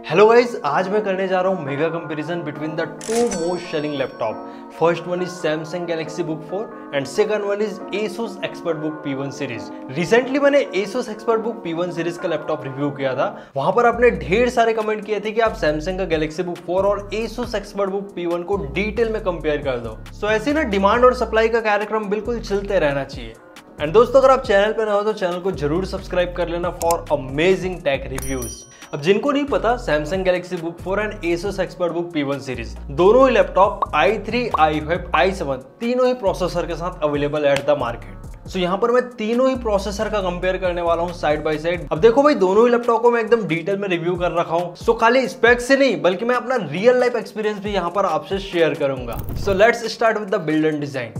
Hello guys, आज मैं करने जा रहा हूँ mega comparison between the two most selling laptop. First one is Samsung Galaxy Book 4 and second one is Asus ExpertBook P1 series. Recently मैंने Asus ExpertBook P1 series का laptop review किया था। वहां पर आपने ढेर सारे कमेंट किए थे कि आप सैमसंग का गैलेक्सी बुक 4 और Asus ExpertBook P1 को डिटेल में कंपेयर कर दो। सो ऐसे ना डिमांड और सप्लाई का कार्यक्रम बिल्कुल चलते रहना चाहिए। एंड दोस्तों, अगर आप चैनल पर नए हो तो चैनल को जरूर सब्सक्राइब कर लेना फॉर अमेजिंग टेक रिव्यूज। अब जिनको नहीं पता, Samsung Galaxy Book 4 and Asus ExpertBook P1 series दोनों ही लैपटॉप i3, i5, i7 तीनों ही प्रोसेसर के साथ अवेलेबल एट द मार्केट। सो यहाँ पर मैं तीनों ही प्रोसेसर का कंपेयर करने वाला हूँ साइड बाय साइड। अब देखो भाई, दोनों ही लैपटॉप को मैं एकदम डिटेल में रिव्यू कर रखा हूँ। सो खाली स्पेक्स से नहीं बल्कि मैं अपना रियल लाइफ एक्सपीरियंस भी यहाँ पर आपसे शेयर करूंगा। So let's start with the build and design.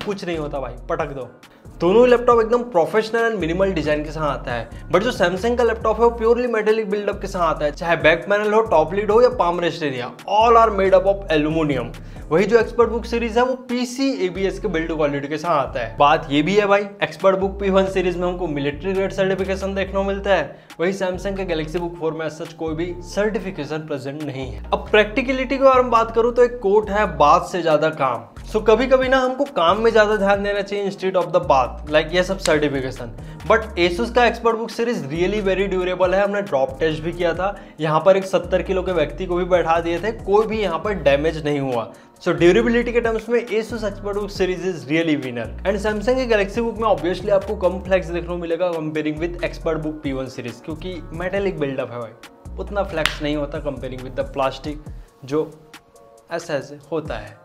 कुछ नहीं होता भाई, पटक दो। दोनों ही लैपटॉप एकदम प्रोफेशनल एंड मिनिमल डिजाइन के साथ आता है, बट जो सैमसंग का लैपटॉप है वो प्योरली मेटेलिक बिल्डअप के साथ आता है। चाहे बैक पैनल हो, टॉप लीड हो या palm rest area, all are made up of aluminium. वही जो ExpertBook सीरीज है वो PC ABS के बिल्ड क्वालिटी के साथ आता है। बात ये भी है भाई, ExpertBook P1 सीरीज में हमको मिलिट्री ग्रेड सर्टिफिकेशन देखने को मिलता है, वही सैमसंग के गैलेक्सी बुक 4 में सच कोई भी सर्टिफिकेशन प्रेजेंट नहीं है। अब प्रैक्टिकलिटी के बारे में बात करूं तो एक कोट है, बात से ज्यादा काम। सो कभी कभी ना हमको काम में ज्यादा ध्यान देना चाहिए इंस्टेड ऑफ द बात, लाइक ये सब सर्टिफिकेशन। बट Asus का ExpertBook series really very durable है। हमने ड्रॉप टेस्ट भी किया था, यहाँ पर एक 70 किलो के व्यक्ति को भी बैठा दिए थे, कोई भी यहाँ पर डैमेज नहीं हुआ। सो ड्यूरेबिलिटी के टर्म्स में Asus ExpertBook series is really winner. And Samsung के गैलेक्सी बुक में ऑब्वियसली आपको कम फ्लैक्स देखने को मिलेगा comparing with ExpertBook P1 series, क्योंकि मेटेलिक बिल्डअप है भाई, उतना फ्लैक्स नहीं होता कंपेयरिंग विद द प्लास्टिक जो ऐसे होता है,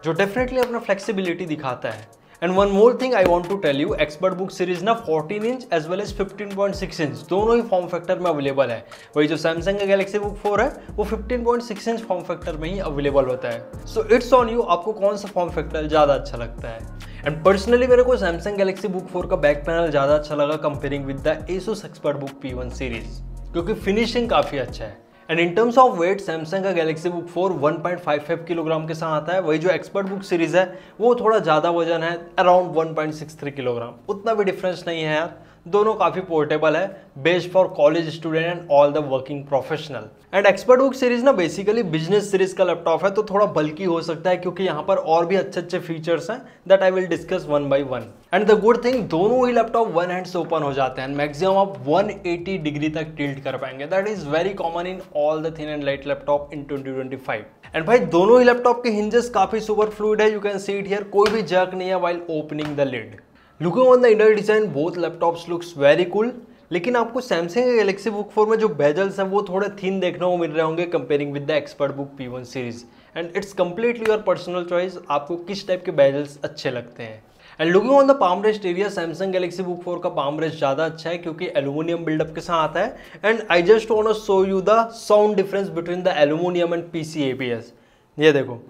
जो डेफिनेटली अपना फ्लेक्सिबिलिटी दिखाता है। And one more thing I want to tell you, ExpertBook series ना 14 inch as well as 15.6 inch दोनों ही फॉर्म फैक्टर में अवेलेबल है। वही जो सैमसंग का गैलेक्सी बुक 4 है वो 15.6 इंच फॉर्म फैक्टर में ही अवेलेबल होता है। सो इट्स ऑन यू, आपको कौन सा फॉर्म फैक्टर ज्यादा अच्छा लगता है। एंड पर्सनली मेरे को सैमसंग गैलेक्सी बुक 4 का बैक पैनल ज्यादा अच्छा लगा comparing with the Asus ExpertBook P1 series, क्योंकि फिनिशिंग काफी अच्छा है। And in terms of weight, Samsung का गैलेक्सी बुक 4 1.55 किलोग्राम के साथ आता है, वही जो ExpertBook सीरीज है वो थोड़ा ज्यादा वजन है, अराउंड 1.63 किलोग्राम। उतना भी डिफरेंस नहीं है यार, दोनों काफी पोर्टेबल है, based for college student and all the working professional. And ExpertBook series ना बेसिकली बिजनेस सीरीज का लैपटॉप है, तो थोड़ा बल्की हो सकता है, क्योंकि यहाँ पर और भी अच्छे अच्छे फीचर्स हैं that I will discuss one by one. And the good thing, दोनों ही लैपटॉप वन हैंड से ओपन हो जाते हैं, मैक्सिमम आप 180 डिग्री तक टिल्ट कर पाएंगे। That is very common in all the thin and light laptop in 2025। And भाई दोनों ही लैपटॉप के हिंजेस काफी सुपर फ्लूइड है, you can see it here, कोई भी जर्क नहीं है while opening the lid. Looking on the inner design, both laptops looks very cool. लेकिन आपको सैमसंग के गैलेक्सी बुक 4 में जो बेजल्स हैं वो थोड़े थिन देखने को मिल रहे होंगे comparing with the ExpertBook P1 series. And it's completely your personal choice, आपको किस टाइप के बेजल्स अच्छे लगते हैं। And looking on the palm rest area, Samsung Galaxy Book 4 का पाम रेस्ट ज्यादा अच्छा है, क्योंकि एल्यूमिनियम बिल्डअप के साथ आता है। And I just want to show you the sound difference between the aluminium and PC ABS। ये देखो,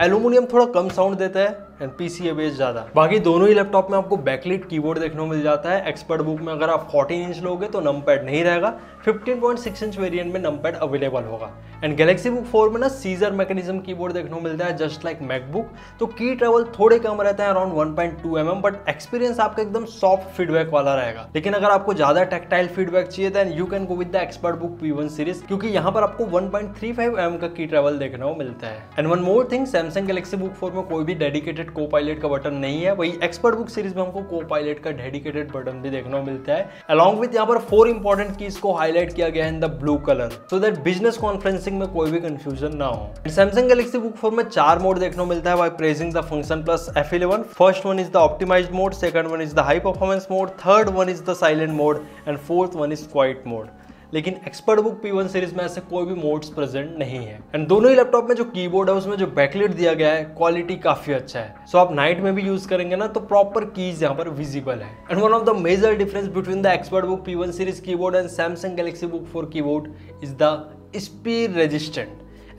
एल्यूमिनियम थोड़ा कम साउंड देता है एंड PC ABS ज्यादा। बाकी दोनों ही लैपटॉप में आपको बैकलिट कीबोर्ड देखने को मिल जाता है। ExpertBook में अगर आप 14 इंच लोगे तो नमपैड नहीं रहेगा, 15.6 इंच वेरिएंट में नमपैड अवेलेबल होगा। एंड गैलेक्सी बुक 4 में ना सीजर मैकेनिज्म कीबोर्ड देखने को मिलता है जस्ट लाइक मैकबुक, तो की ट्रेवल थोड़े कम रहता है, अराउंड 1.2 mm, बट एक्सपीरियंस आपका एकदम सॉफ्ट फीडबैक वाला रहेगा। लेकिन अगर आपको ज्यादा टैक्टाइल फीडबैक चाहिए then you can go with the ExpertBook P1 series, क्योंकि यहाँ पर आपको 1.35 mm का की ट्रेवल देखने को मिलता है। And one more thing, Samsung Galaxy Book 4 में कोई भी डेडिकेटेड को पायलट का बटन नहीं है, वही ExpertBook सीरीज में हमको को पायलट का डेडिकेटेड बटन भी देखने को मिलता है। अलॉन्ग विद यहाँ पर 4 इंपॉर्टेंट कीज को हाईलाइट किया गया है in the blue colour, so that business conferencing में कोई भी कंफ्यूजन ना हो। सैमसंग गैलेक्सी बुक 4 में 4 मोड देखने को मिलता है by pressing the function plus F11। First one is the optimised mode, second one is the high performance mode, third one is the silent mode and fourth one is quite mode. लेकिन ExpertBook P1 series में ऐसे कोई भी modes present नहीं है। And दोनों ही laptop में जो कीबोर्ड है उसमें जो बैकलिट दिया गया है क्वालिटी काफी अच्छा है, सो आप नाइट में भी यूज करेंगे ना तो प्रॉपर कीज यहाँ पर विजिबल है। And one of the major difference between the ExpertBook P1 series keyboard and Samsung Galaxy Book 4 keyboard is the speed resistant.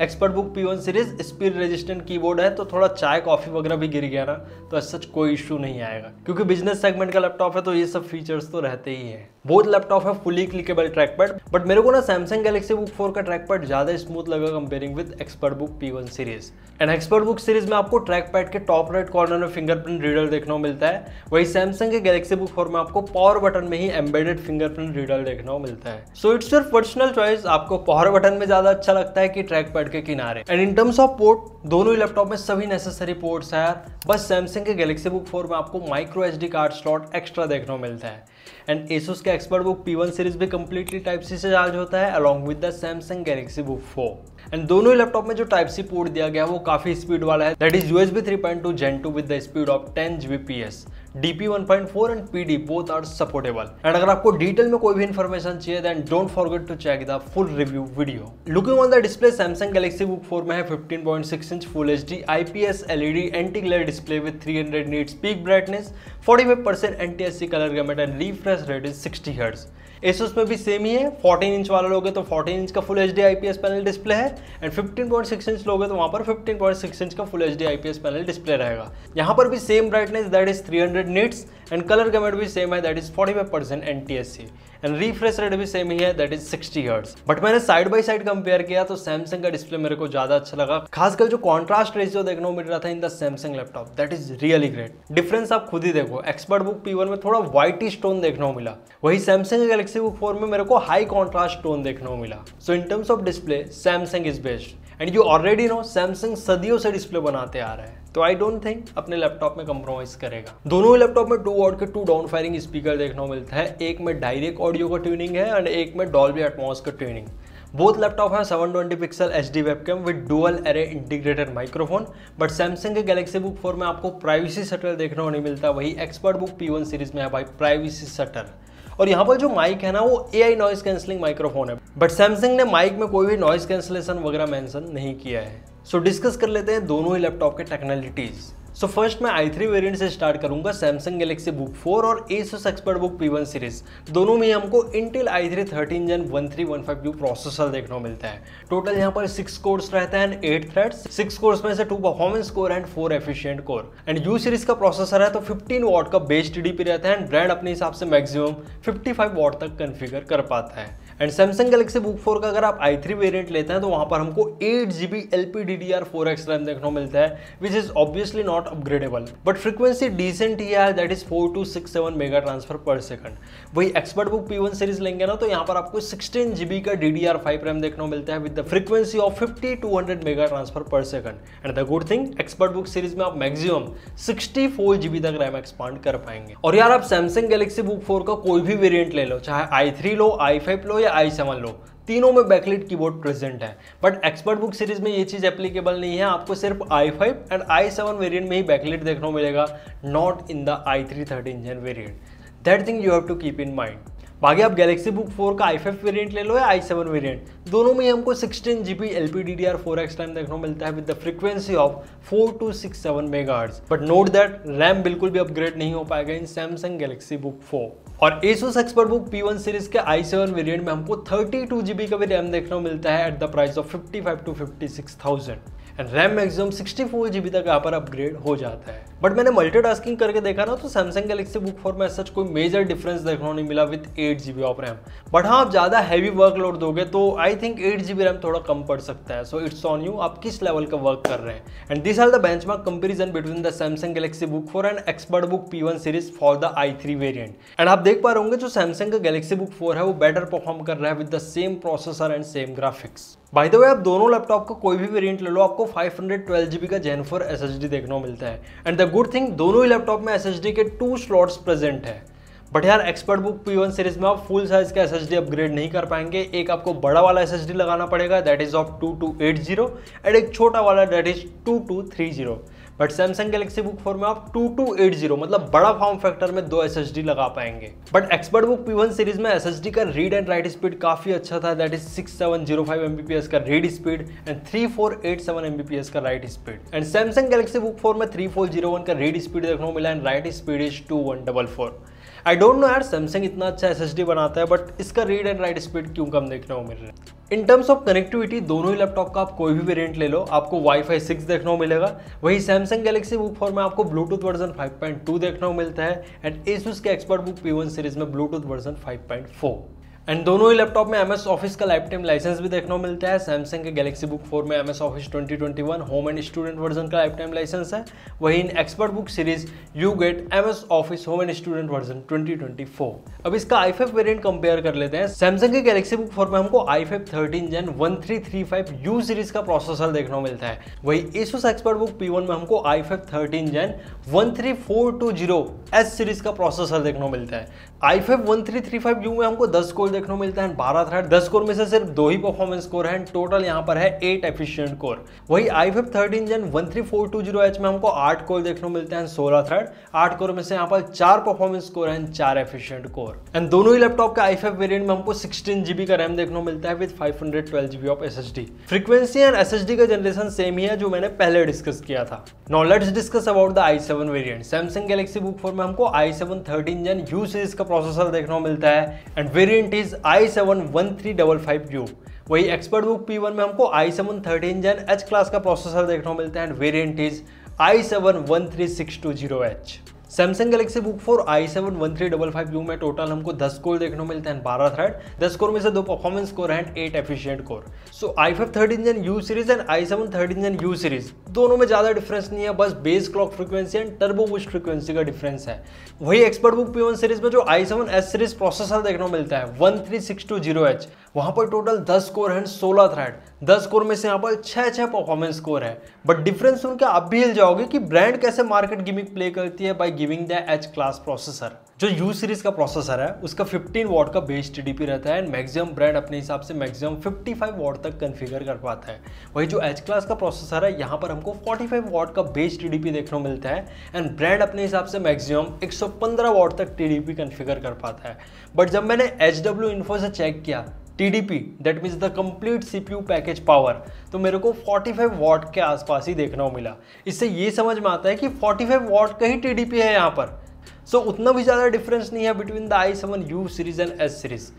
Expert book P1 series speed resistant keyboard है, तो थोड़ा चाय coffee वगैरह भी गिर गया ना तो सच कोई इशू नहीं आएगा, क्योंकि बिजनेस सेगमेंट का लैपटॉप है तो ये सब फीचर्स तो रहते ही है। बोथ लैपटॉप है fully clickable track pad, but मेरे को ना सैमसंग गैलेक्सी बुक 4 का ट्रैक पैड ज्यादा स्मूथ लगा comparing with expert book P1 series. And expert book series में आपको ट्रैक पैड के टॉप राइट कॉर्नर में फिंगरप्रिंट रीडर देखने को मिलता है, वही सैमसंग के गैलेक्सी बुक 4 में आपको पावर बटन में ही एम्बेडेड फिंगरप्रिंट रीडर देखने को मिलता है। So it's your personal choice, आपको पावर बटन में ज्यादा अच्छा लगता है कि ट्रैक पैड के किनारे। And in terms of port, दोनों ही लैपटॉप में सभी नेसेसरी पोर्ट्स है यार, बस सैमसंग के गैलेक्सी बुक 4 में आपको micro SD card slot extra देखने को मिलता है। एंड Asus के एक्सपर्ट बुक P1 सीरीज भी कंप्लीटली टाइप सी से चार्ज होता है along with the Samsung Galaxy Book 4। And दोनों ही लैपटॉप में जो टाइप सी पोर्ट दिया गया है वो काफी स्पीड वाला है, that is USB 3.2 Gen 2 with the speed of 10 Gbps। DP 1.4 and PD both are supportable. And अगर आपको डिटेल में कोई भी इंफॉर्मेशन चाहिए then don't forget to check the full review video. Looking on the display, Samsung Galaxy Book 4 में है 15.6 inch full HD IPS LED anti glare display with 300 nits peak brightness, 45% NTSC colour gamut and refresh rate is 60 Hz। Asus में भी same ही है, 14 inch वाला लोगे तो 14 inch का full HD IPS panel display है, एंड 15.6 इंच लोगे तो वहां पर 15.6 इंच का full HD IPS panel display रहेगा। यहाँ पर भी same brightness that is 300 nits and colour gamete भी सेम है that is 45% NTSC and refresh rate भी सेम ही है दैट इज 60 Hz। बट मैंने साइड बाय साइड कंपेयर किया तो सैमसंग का डिस्प्ले मेरे को ज्यादा अच्छा लगा, खासकर जो कॉन्ट्रास्ट रेशियो देखने को मिल रहा था in the Samsung laptop that is really great. Difference आप खुद ही देखो, एक्सपर्ट बुक P1 में थोड़ा व्हाइटिश टोन देखने को मिला, वही सैमसंग गैलेक्सी बुक 4 में मेरे को हाई कॉन्ट्रास्ट टोन देखने को मिला। So in terms of display Samsung is best, and you already know Samsung सदियों से डिस्प्ले बनाते आ रहा है, तो आई डोंट थिंक अपने लैपटॉप में कंप्रोमाइज करेगा। दोनों ही लैपटॉप में 2 वॉट के 2 डाउन फायरिंग स्पीकर देखने को मिलता है, एक में डायरेक्ट ऑडियो का ट्यूनिंग है एंड एक में डॉल्बी एटमॉस का ट्यूनिंग। बोथ लैपटॉप है 720 pixel HD webcam with dual array integrated microphone, but Samsung के गैलेक्सी बुक 4 में आपको प्राइवेसी शटर देखने को नहीं मिलता, वही एक्सपर्ट बुक P1 सीरीज में है भाई प्राइवेसी शटर। और यहाँ पर जो माइक है ना वो AI नॉइज कैंसलिंग माइक्रोफोन है, बट सैमसंग ने माइक में कोई भी नॉइज कैंसलेशन वगैरह मेंशन नहीं किया है। सो डिस्कस कर लेते हैं दोनों ही लैपटॉप के टेक्नोलॉजीज। सो फर्स्ट मैं i3 वेरिएंट से स्टार्ट करूंगा, सैमसंग गैलेक्सी बुक 4 और Asus expert book P1 series, दोनों में हमको Intel i3 13 Gen 1315U processor देखने को मिलता है। टोटल यहाँ पर 6 कोर्स रहता है एंड 8 थ्रेड्स, 6 कोर्स में से 2 performance core and 4 efficient core. And U series का प्रोसेसर है तो 15 वॉट का बेस TDP रहता है एंड ब्रांड अपने हिसाब से मैक्सिमम 55 वॉट तक कॉन्फ़िगर कर पाता है। एंड सैमसंग गैलेक्सी बुक 4 का अगर आप i3 वेरिएंट लेते हैं तो वहां पर हमको 8GB LPDDR4X रैम देखने को मिलता है, which is obviously not upgradable, but frequency decent ही है that is 4267 mega transfer per second. वही एक्सपर्ट बुक P1 सीरीज लेंगे ना तो यहाँ पर आपको 16GB का DDR5 रैम देखने को मिलता है with the frequency of 5200 mega transfer per second. And the good thing, expert book series में आप मैक्सिमम 64GB तक रैम एक्सपांड कर पाएंगे। और यार आप सैमसंग गैलेक्सी बुक 4 का कोई भी वेरिएंट ले लो, चाहे i3 लो, i5 लो या i7 लो, तीनों में बैकलिट कीबोर्ड प्रेजेंट है, बट एक्सपर्ट बुक सीरीज में ये चीज एप्लीकेबल नहीं है। आपको सिर्फ i5 एंड i7 वेरिएंट में ही बैकलिट देखने को मिलेगा, not in the i3 13 Gen variant. That thing you have to keep in mind. बाकी आप गैलेक्सी बुक 4 का i5 वेरिएंट ले लो या i7 वेरिएंट, दोनों में हमको 16GB LPDDR4X रैम देखने को मिलता है with the frequency of 4267 megahertz. But note that RAM बिल्कुल भी अपग्रेड नहीं हो पाएगा इन सैमसंग गैलेक्सी बुक 4। और Asus expert book P1 series के i7 वेरिएंट में हमको 32GB का भी रैम देखने को मिलता है at the price of 55 to 56,000 and RAM maximum 64GB तक यहाँ पर अपग्रेड हो जाता है। बट मैंने मल्टीटास्किंग करके देखा ना तो सैमसंग गैलेक्सी बुक 4 में सच कोई मेजर डिफरेंस देखने को नहीं मिला with 8GB of RAM. But हाँ, आप ज्यादा हैवी वर्कलोड दोगे तो आई थिंक 8GB रैम थोड़ा कम पड़ सकता है। सो इट्स ऑन यू, आप किस लेवल का वर्क कर रहे हैं। And this are the benchmark comparison between the Samsung Galaxy Book 4 and expert book P1 series for the i3 variant. And आप देख पा रहे होंगे जो सैमसंग का गैलेक्सी बुक 4 है वो बेटर परफॉर्म कर रहा है with the same processor and same graphics. Bye the वे, आप दोनों लैपटॉप का कोई भी वेरिएंट ले लो, आपको 512GB का Gen 4 SSD देखने को मिलता है। एंड द गुड थिंग, दोनों ही लैपटॉप में SSD के 2 स्लॉट्स प्रेजेंट है। बट यार एक्सपर्ट बुक P1 सीरीज में आप फुल साइज का SSD अपग्रेड नहीं कर पाएंगे। एक आपको बड़ा वाला SSD लगाना पड़ेगा दैट इज ऑफ 2280 एंड एक छोटा वाला that is 2230। But Samsung Galaxy Book 4 में आप 2280 मतलब बड़ा फॉर्म फैक्टर में 2 SSD लगा पाएंगे। But expert book P1 series में SSD का रीड एंड राइट स्पीड काफी अच्छा था दैट इज 6705 Mbps का रीड स्पीड एंड 3487 Mbps का right speed. And Samsung Galaxy Book 4 में 3401 का रीड स्पीड देखने को मिला and right speed is 2144। I don't know यार सैमसंग इतना अच्छा SSD बनाता है, बट इसका रीड एंड राइट स्पीड क्यों कम देखने को मिल रहा है। इन टर्म्स ऑफ कनेक्टिविटी दोनों ही लैपटॉप का आप कोई भी वेरिएंट ले लो, आपको Wi-Fi 6 देखने को मिलेगा। वही सैमसंग गैलेक्सी बुक 4 में आपको ब्लूटूथ वर्जन 5.2 देखने को मिलता है एंड Asus के एक्सपर्ट बुक P1 सीरीज में ब्लूटूथ वर्जन 5.4। एंड दोनों ही लैपटॉप में MS ऑफिस का लाइफ टाइम लाइसेंस भी देखने को मिलता है। सैमसंग के गैलेक्सी बुक 4 में MS office 2021 home and student version का लाइफ टाइम लाइसेंस है। वही in expert book series you get MS office home and student version 2024। अब इसका i5 वेरिएंट कंपेयर कर लेते हैं। सैमसंग के गैलेक्सी बुक 4 में हमको i5 13 Gen 1335U सीरीज का प्रोसेसर देखने को मिलता है। वही Asus एक्सपर्ट बुक P1 में हमको i5 13 Gen 13420S सीरीज का प्रोसेसर देखने को मिलता है। i5 1335U में हमको 10 कोर देखने को मिलता है, 12 थ्रेड। 10 कोर में से सिर्फ 2 ही परफॉर्मेंस कोर हैं, टोटल यहाँ पर है 8 एफिशिएंट कोर। वही i5 13 Gen 13420H में हमको 8 कोर देखने को मिलते हैं, 16 थ्रेड। 8 कोर में से यहाँ पर 4 परफॉर्मेंस कोर हैं, 4 एफिशिएंट कोर। एंड दोनों ही लैपटॉप का i5 वेरिएंट में हमको 16GB का रैम देखने को मिलता है with 512GB of SSD। Frequency and SSD का जनरेशन सेम ही है जो मैंने पहले डिस्कस किया था। Now let's discuss about the i7 variant. Samsung Galaxy Book 4 में हमको i7 13 Gen U सीरीज का प्रोसेसर देखने को मिलता है end variant is i7 1355U। वही एक्सपर्ट बुक P1 में हमको i7 13 Gen H क्लास का प्रोसेसर देखने को मिलता है end variant is i7 13620H। Samsung Galaxy Book 4 i7 1355U में टोटल हमको 10 कोर देखने को मिलते हैं, 12 थ्रेड। 10 कोर में से 2 परफॉर्मेंस कोर हैं, 8 efficient core. So i5 13 Gen U series and i7 13 Gen U series दोनों में ज्यादा डिफरेंस नहीं है, बस base clock frequency and turbo boost frequency का डिफरेंस है। वही एक्सपर्ट बुक P1 सीरीज में जो i7 S सीरीज प्रोसेसर देखने को मिलता है 13620H, वहां पर टोटल 10 कोर हैं, 16 थ्रेड। 10 कोर में से यहाँ पर 6 परफॉर्मेंस कोर है। बट डिफरेंस सुन के आप भी हिल जाओगे कि ब्रांड कैसे मार्केट गिमिक प्ले करती है by giving the H class processor. जो U सीरीज का प्रोसेसर है उसका 15 वॉट का बेस TDP रहता है एंड मैक्सिमम ब्रांड अपने हिसाब से मैक्सिमम 55 वॉट तक कॉन्फ़िगर कर पाता है। वही जो H क्लास का प्रोसेसर है यहाँ पर हमको 45 वॉट का बेस TDP देखने को मिलता है एंड ब्रांड अपने हिसाब से मैक्सिमम 115 वॉट तक TDP कॉन्फ़िगर कर पाता है। बट जब मैंने HW इन्फो से चेक किया TDP that means the complete CPU package power, तो मेरे को 45 वॉट के आसपास ही देखने को मिला। इससे ये समझ में आता है कि 45 वॉट का ही TDP है यहाँ पर। सो उतना भी ज़्यादा डिफरेंस नहीं है between the i7 U series and S series.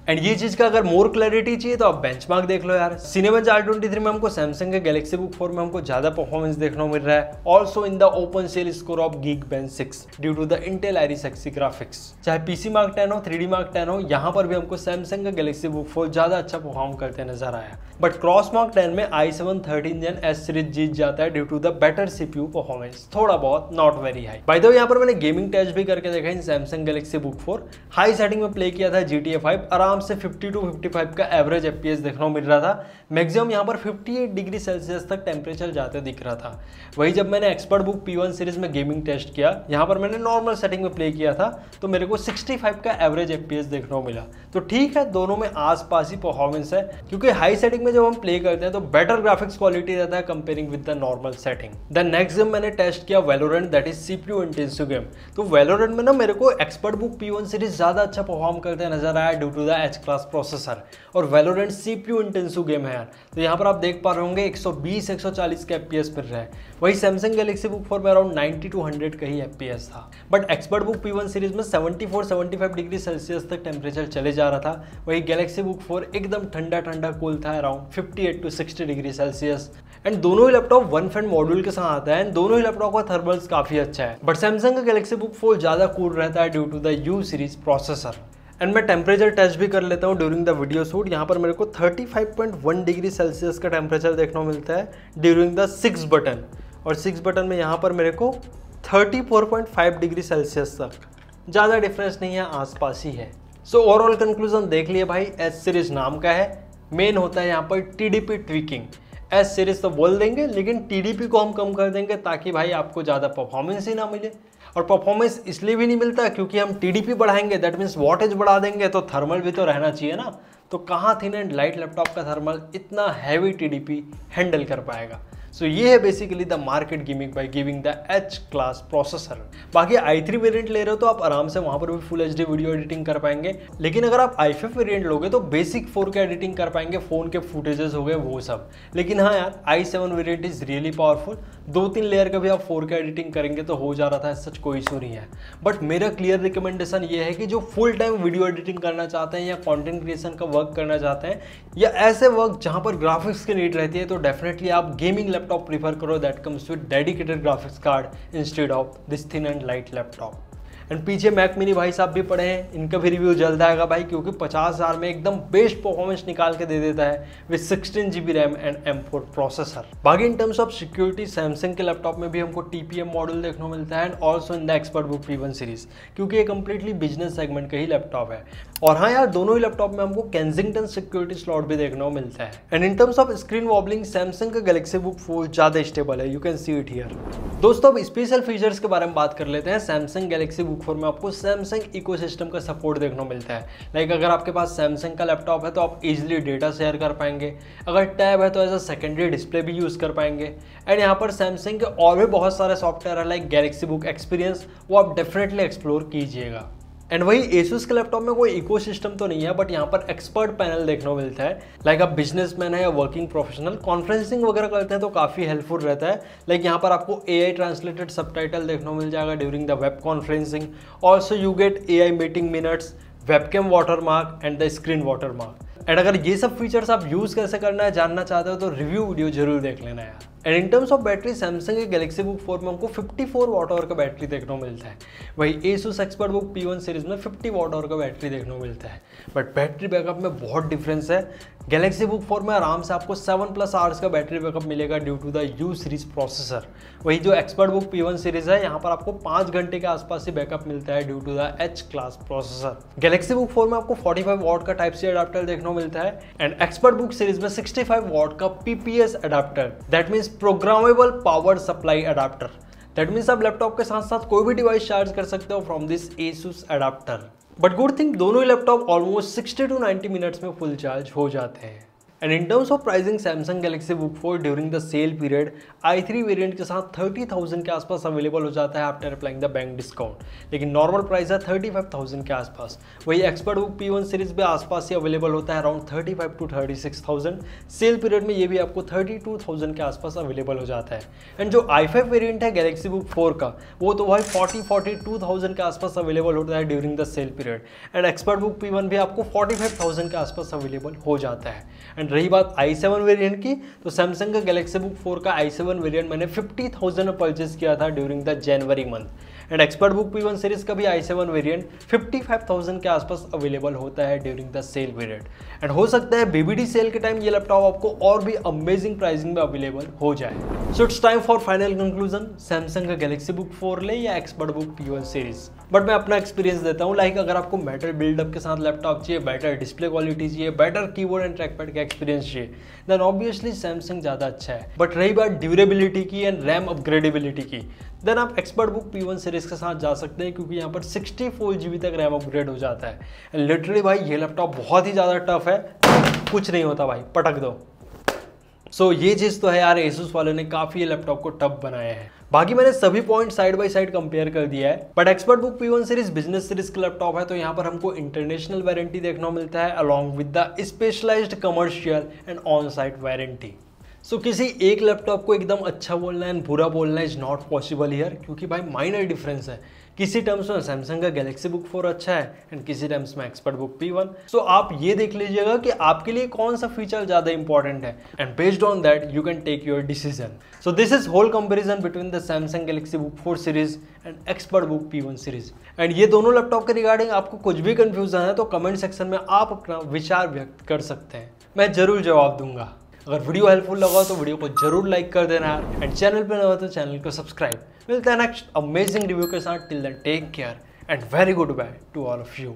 And ये चीज का अगर मोर क्लैरिटी चाहिए तो आप बेंचमार्क देख लो यार। सिनेबेंच R23 में हमको सैमसंग के गैलेक्सी बुक 4 में हमको ज्यादा परफॉर्मेंस देखने को मिल रहा है, also in the open sale score of Geekbench 6 due to the Intel Iris Xe graphics. चाहे PC Mark 10 हो 3D Mark 10 हो, यहाँ पर भी हमको सैमसंग का गैलेक्सी बुक 4 ज्यादा अच्छा परफॉर्म करते नजर आया। बट क्रॉस Mark 10 में i7 13 Gen S सीरीज जीत जाता है due to the better CPU performance, थोड़ा बहुत, not very high. By the way यहाँ पर मैंने गेमिंग टेस्ट भी करके देखा in Samsung Galaxy Book 4। High setting में प्ले किया था GTA 5, आराम से 50 to 55 का एवरेज FPS देखने को मिल रहा था। मैक्सिमम यहाँ पर 58 डिग्री सेल्सियस तक टेम्परेचर जाते दिख रहा था। वही जब मैंने एक्सपर्ट बुक P1 सीरीज में गेमिंग टेस्ट किया, यहाँ पर मैंने नॉर्मल सेटिंग में प्ले किया था तो मेरे को 65 का एवरेज FPS देखने को मिला। तो ठीक है, दोनों में आसपास ही परफॉर्मेंस है, क्योंकि हाई सेटिंग में जब हम प्ले करते हैं तो बेटर ग्राफिक्स क्वालिटी रहता है comparing with the normal setting. The next game मैंने टेस्ट किया Valorant, that is CPU intensive game. तो Valorant में ना मेरे को एक्सपर्ट बुक P1 सीरीज ज्यादा अच्छा परफॉर्म करते नजर आया due to the H class processor, और Valorant CPU इंटेंसिव गेम है यार। तो यहाँ पर आप देख पा रहे होंगे 120-140 के FPS मिल रहा है। वही सैमसंग गैलेक्सी बुक 4 में अराउंड 90 to 100 का ही FPS था। But expert book P1 series में 74-75 डिग्री सेल्सियस तक टेम्परेचर चले जा रहा था। वही गैलेक्सी बुक 4 एकदम ठंडा ठंडा कूल था, around 58 to 60 degree Celsius. And दोनों ही लैपटॉप वन फैन मॉड्यूल के साथ आता है एंड दोनों ही लैपटॉप का थर्मल्स काफी अच्छा है। बट सैमसंग का गैलेक्सी बुक 4 ज्यादा कूल रहता है due to the U series processor. And मैं टेम्परेचर टेस्ट भी कर लेता हूँ ड्यूरिंग द वीडियो शूट। यहाँ पर मेरे को 35.1 डिग्री सेल्सियस का टेम्परेचर देखने को मिलता है ड्यूरिंग द 6 बटन, और 6 बटन में यहाँ पर मेरे को 34.5 डिग्री सेल्सियस तक। ज़्यादा डिफरेंस नहीं है, आसपास ही है। सो ओवरऑल कंक्लूजन देख लिए भाई, S सीरीज नाम का है, मेन होता है यहाँ पर TDP ट्विकिंग। S सीरीज तो बोल देंगे लेकिन TDP को हम कम कर देंगे ताकि भाई आपको ज़्यादा परफॉर्मेंस ही ना मिले। और परफॉर्मेंस इसलिए भी नहीं मिलता क्योंकि हम TDP बढ़ाएंगे, दैट मीन्स वॉटेज बढ़ा देंगे, तो थर्मल भी तो रहना चाहिए ना। तो कहाँ थिन एंड लाइट लैपटॉप का थर्मल इतना हैवी TDP हैंडल कर पाएगा। सो ये है basically the market gimmick by giving the H class processor. बाकी i3 वेरिएंट ले रहे हो तो आप आराम से वहां पर भी फुल HD वीडियो एडिटिंग कर पाएंगे, लेकिन अगर आप i5 वेरिएंट लोगे तो बेसिक 4K एडिटिंग कर पाएंगे, फोन के फुटेजेस हो गए वो सब। लेकिन हाँ यार, i7 variant is really powerful. 2-3 layer का भी आप 4K एडिटिंग करेंगे तो हो जा रहा था, सच कोई इशू नहीं है। बट मेरा क्लियर रिकमेंडेशन ये है कि जो फुल टाइम वीडियो एडिटिंग करना चाहते हैं या कंटेंट क्रिएशन का वर्क करना चाहते हैं या ऐसे वर्क जहां पर ग्राफिक्स की नीड रहती है, तो डेफिनेटली आप गेमिंग लैपटॉप प्रीफर करो that comes with dedicated graphics card instead of this thin and light laptop. And पीछे मैक मिनी भाई साहब भी पड़े हैं, इनका भी रिव्यू जल्द आएगा भाई, क्योंकि 50,000 में एकदम बेस्ट परफॉर्मेंस निकाल के दे देता है with 16 GB RAM and M4 processor. बाकी in terms of security Samsung के लैपटॉप में भी हमको TPM मॉडल देखने को मिलता है and also in the expert book P1 series, क्योंकि ये कंप्लीटली बिजनेस सेगमेंट का ही लैपटॉप है। और हाँ यार, दोनों ही लैपटॉप में हमको केंजिंगटन सिक्योरिटी स्लॉट भी देखने को मिलता है। And in terms of screen wobbling Samsung का गैलेक्सी बुक 4 ज्यादा स्टेबल है, you can see it here. दोस्तों अब स्पेशल फीचर्स के बारे में बात कर लेते हैं। सैमसंग गैलेक्सी बुक 4 में आपको सैमसंग इकोसिस्टम का सपोर्ट देखने को मिलता है। लाइक अगर आपके पास सैमसंग का लैपटॉप है तो आप इजीली डेटा शेयर कर पाएंगे, अगर टैब है तो एज अ सेकेंडरी डिस्प्ले भी यूज कर पाएंगे। एंड यहाँ पर सैमसंग के और भी बहुत सारे सॉफ्टवेयर है लाइक गैलेक्सी बुक एक्सपीरियंस, वो आप डेफिनेटली एक्सप्लोर कीजिएगा। एंड वही Asus के लैपटॉप में कोई इकोसिस्टम तो नहीं है, बट यहाँ पर एक्सपर्ट पैनल देखने को मिलता है। लाइक आप बिजनेसमैन है या वर्किंग प्रोफेशनल कॉन्फ्रेंसिंग वगैरह करते हैं तो काफ़ी हेल्पफुल रहता है। लाइक यहाँ पर आपको AI ट्रांसलेटेड सबटाइटल देखने को मिल जाएगा during the web conferencing. Also you get AI meeting minutes, webcam watermark and the screen watermark. And अगर ये सब फीचर्स आप यूज़ कैसे करना है जानना चाहते हो तो रिव्यू वीडियो जरूर देख लेना यार। And in terms of battery Samsung के गैलेक्सी बुक 4 में हमको 54 वॉट आवर का बैटरी देखने को मिलता है। वही Asus एक्सपर्टबुक P1 सीरीज में 50 वॉट आवर का बैटरी देखने को मिलता है। बट बैटरी बैकअप में बहुत डिफरेंस है। गैलेक्सी बुक 4 में आराम से आपको 7+ आवर्स का बैटरी बैकअप मिलेगा due to the U series processor. वही जो एक्सपर्ट बुक P1 सीरीज है यहाँ पर आपको 5 घंटे के आसपास ही बैकअप मिलता है due to the H class processor. Galaxy Book 4 में आपको 45 वॉट का टाइप C अडाप्टर देखने को मिलता है एंड एक्सपर्ट बुक सीरीज में 65 वॉट का PPS adapter, that means programmable power supply adapter. That means आप लैपटॉप के साथ साथ कोई भी डिवाइस चार्ज कर सकते हो from this Asus adapter. But good thing दोनों ही लैपटॉप ऑलमोस्ट 60 to 90 मिनट्स में फुल चार्ज हो जाते हैं। And in terms of pricing Samsung Galaxy Book 4 during the sale period i3 variant के साथ 30,000 के आसपास अवेलेबल हो जाता है after applying the bank discount, लेकिन नॉर्मल प्राइस है 35,000 के आसपास। वही एक्सपर्ट बुक P1 सीरीज भी आसपास ही अवेलेबल होता है अराउंड 35 to 36,000। सेल पीरियड में ये भी आपको 32,000 के आसपास अवेलेबल हो जाता है। एंड जो i5 वेरिएंट है गैलेक्सी बुक 4 का वो तो भाई 42,000 के आसपास अवेलेबल होता है during the sale period. And expert book P1 भी आपको 45,000 के आसपास अवेलेबल हो जाता है। एंड रही बात i7 वेरिएंट की, तो सैमसंग का गैलेक्सी बुक 4 का i7 वेरिएंट मैंने 50,000 में परचेज किया था during the January month. And expert book P1 series का भी i7 वेरिएंट 55,000 के आसपास अवेलेबल होता है during the sale period. And हो सकता है BBD सेल के टाइम ये लैपटॉप आपको और भी अमेजिंग प्राइसिंग में अवेलेबल हो जाए। So it's time for final conclusion, Samsung का गैलेक्सी बुक 4 ले या expert book P1 series. But मैं अपना एक्सपीरियंस देता हूँ, लाइक अगर आपको बेटर बिल्डअप के साथ लैपटॉप चाहिए, बेटर डिस्प्ले क्वालिटी चाहिए, बेटर कीबोर्ड एंड ट्रैकपैड का एक्सपीरियंस चाहिए, देन ऑब्वियसली सैमसंग ज़्यादा अच्छा है। बट रही बात ड्यूरेबिलिटी की एंड रैम अपग्रेडेबिलिटी की, देन आप एक्सपर्ट बुक P1 सीरीज के साथ जा सकते हैं, क्योंकि यहाँ पर 64 GB तक रैम अपग्रेड हो जाता है। लिटरली भाई ये लैपटॉप बहुत ही ज़्यादा टफ है, कुछ नहीं होता भाई, पटक दो। सो ये चीज़ तो है यार, Asus वाले ने काफ़ी ये लैपटॉप को टफ बनाया है। बाकी मैंने सभी point side by side compare कर दिया है। But expert book P1 series business series का लैपटॉप है, तो यहाँ पर हमको इंटरनेशनल वारंटी देखने को मिलता है along with the specialised commercial and on site warranty. So किसी एक लैपटॉप को एकदम अच्छा बोलना एंड बुरा बोलना इज नॉट पॉसिबल हियर, क्योंकि भाई माइनर डिफरेंस है। किसी टर्म्स में सैमसंग का गैलेक्सी बुक 4 अच्छा है एंड किसी टर्म्स में एक्सपर्ट बुक P1। सो आप ये देख लीजिएगा कि आपके लिए कौन सा फीचर ज़्यादा इंपॉर्टेंट है and based on that you can take your decision. So this is whole comparison between the Samsung Galaxy Book 4 series and expert book P1 series. And ये दोनों लैपटॉप के रिगार्डिंग आपको कुछ भी कंफ्यूजन है तो कमेंट सेक्शन में आप अपना विचार व्यक्त कर सकते हैं, मैं जरूर जवाब दूंगा। अगर वीडियो हेल्पफुल लगा तो वीडियो को जरूर लाइक कर देना है एंड चैनल पर नया हो तो चैनल को सब्सक्राइब। मिलते हैं नेक्स्ट अमेजिंग रिव्यू के साथ। Till then take care and very goodbye to all of you.